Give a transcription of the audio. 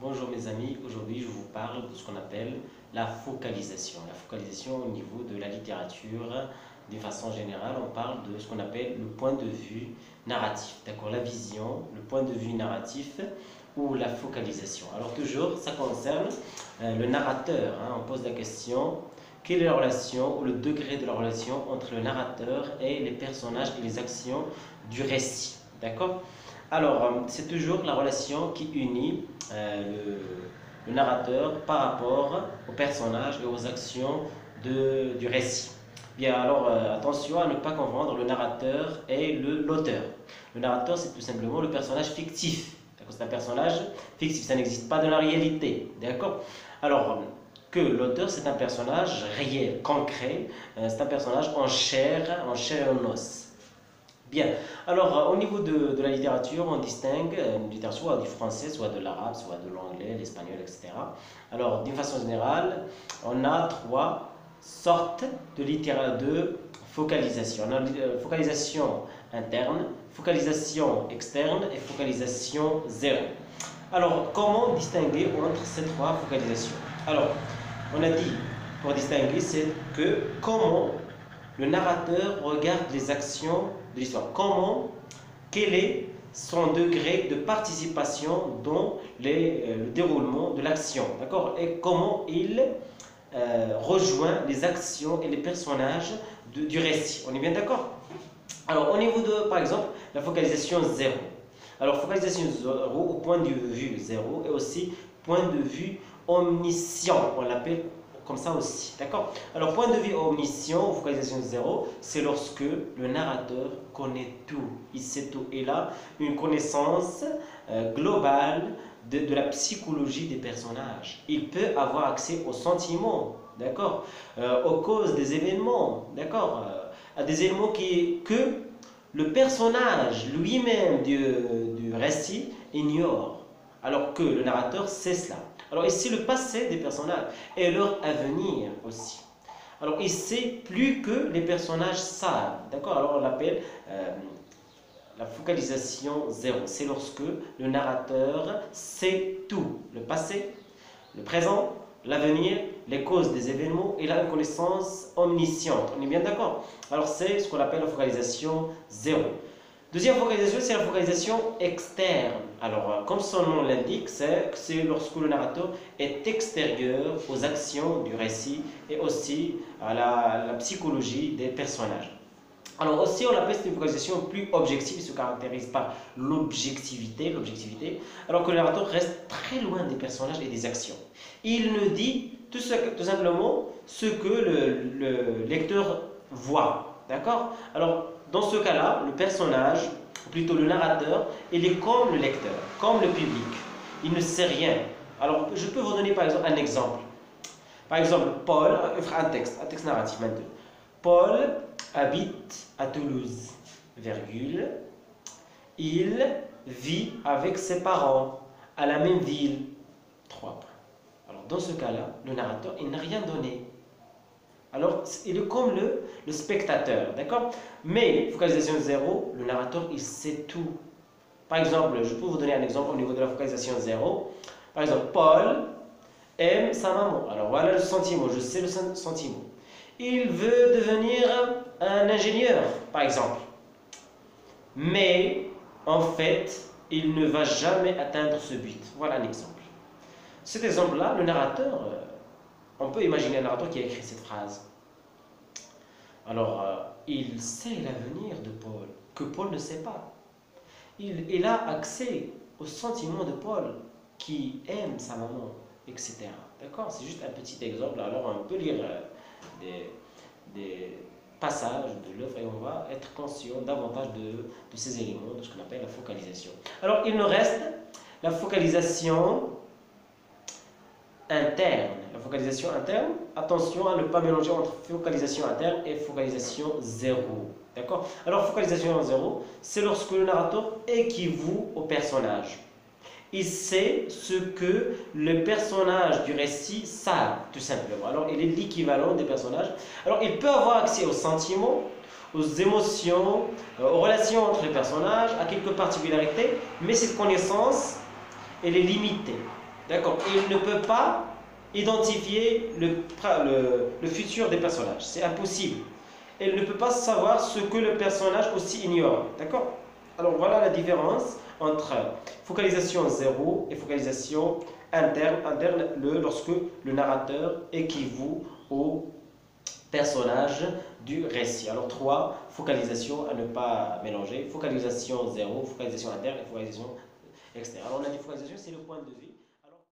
Bonjour mes amis, aujourd'hui je vous parle de ce qu'on appelle la focalisation. La focalisation au niveau de la littérature, de façon générale, on parle de ce qu'on appelle le point de vue narratif. D'accord, la vision, le point de vue narratif ou la focalisation. Alors toujours, ça concerne le narrateur. On pose la question, quelle est la relation ou le degré de la relation entre le narrateur et les personnages et les actions du récit. D'accord? Alors, c'est toujours la relation qui unit le narrateur par rapport aux personnages et aux actions du récit. Bien, alors attention à ne pas confondre le narrateur et l'auteur. Le narrateur, c'est tout simplement le personnage fictif. C'est un personnage fictif, ça n'existe pas dans la réalité. D'accord? Alors, que l'auteur, c'est un personnage réel, concret, c'est un personnage en chair et en os. Bien, alors au niveau de la littérature, on distingue une littérature soit du français, soit de l'arabe, soit de l'anglais, l'espagnol, etc. Alors, d'une façon générale, on a trois sortes de focalisation. On a focalisation interne, focalisation externe et focalisation zéro. Alors, comment distinguer entre ces trois focalisations? Alors, on a dit, pour distinguer, c'est que comment le narrateur regarde les actions de l'histoire. Quel est son degré de participation dans le déroulement de l'action, d'accord? Et comment il rejoint les actions et les personnages du récit. On est bien d'accord? Alors, au niveau de, par exemple, la focalisation zéro. Alors, focalisation zéro au point de vue zéro et aussi point de vue omniscient, on l'appelle comme ça aussi, d'accord? Alors, point de vue omniscient, focalisation zéro, c'est lorsque le narrateur connaît tout, il sait tout. Il a une connaissance globale de la psychologie des personnages. Il peut avoir accès aux sentiments, d'accord? Aux causes des événements, d'accord? À des éléments que le personnage lui-même du récit ignore, alors que le narrateur sait cela. Alors ici, le passé des personnages et leur avenir aussi. Alors il sait plus que les personnages savent, d'accord? Alors on l'appelle la focalisation zéro. C'est lorsque le narrateur sait tout, le passé, le présent, l'avenir, les causes des événements, il a une connaissance omnisciente. On est bien d'accord? Alors c'est ce qu'on appelle la focalisation zéro. Deuxième focalisation, c'est la focalisation externe. Alors, comme son nom l'indique, c'est lorsque le narrateur est extérieur aux actions du récit et aussi à la psychologie des personnages. Alors aussi, on appelle cette focalisation plus objective, il se caractérise par l'objectivité, alors que le narrateur reste très loin des personnages et des actions. Il ne dit tout simplement ce que le lecteur voit, d'accord? Alors, dans ce cas-là, le personnage, ou plutôt le narrateur, il est comme le lecteur, comme le public. Il ne sait rien. Alors, je peux vous donner par exemple un exemple. Par exemple, Paul, un texte narratif maintenant. Paul habite à Toulouse, virgule. Il vit avec ses parents à la même ville. 3 points. Alors, dans ce cas-là, le narrateur, il n'a rien donné. Alors, il est comme le spectateur, d'accord? Mais, focalisation zéro, le narrateur, il sait tout. Par exemple, je peux vous donner un exemple au niveau de la focalisation zéro. Par exemple, Paul aime sa maman. Alors, voilà le sentiment, je sais le sentiment. Il veut devenir un ingénieur, par exemple. Mais, en fait, il ne va jamais atteindre ce but. Voilà un exemple. Cet exemple-là, le narrateur... on peut imaginer un narrateur qui a écrit cette phrase. Alors, il sait l'avenir de Paul, que Paul ne sait pas. Il a accès aux sentiments de Paul, qui aime sa maman, etc. D'accord? C'est juste un petit exemple. Alors, on peut lire des passages de l'œuvre et on va être conscient davantage de ces éléments, de ce qu'on appelle la focalisation. Alors, il nous reste la focalisation interne. La focalisation interne, attention à ne pas mélanger entre focalisation interne et focalisation zéro. D'accord? Alors, focalisation zéro, c'est lorsque le narrateur équivaut au personnage. Il sait ce que le personnage du récit savent, tout simplement. Alors, il est l'équivalent des personnages. Alors, il peut avoir accès aux sentiments, aux émotions, aux relations entre les personnages, à quelques particularités, mais cette connaissance, elle est limitée. D'accord. Il ne peut pas identifier le futur des personnages. C'est impossible. Elle ne peut pas savoir ce que le personnage aussi ignore. D'accord? Alors voilà la différence entre focalisation zéro et focalisation interne. Lorsque le narrateur équivaut au personnage du récit. Alors trois focalisations à ne pas mélanger. Focalisation zéro, focalisation interne et focalisation externe. Alors on a dit focalisation, c'est le point de vue.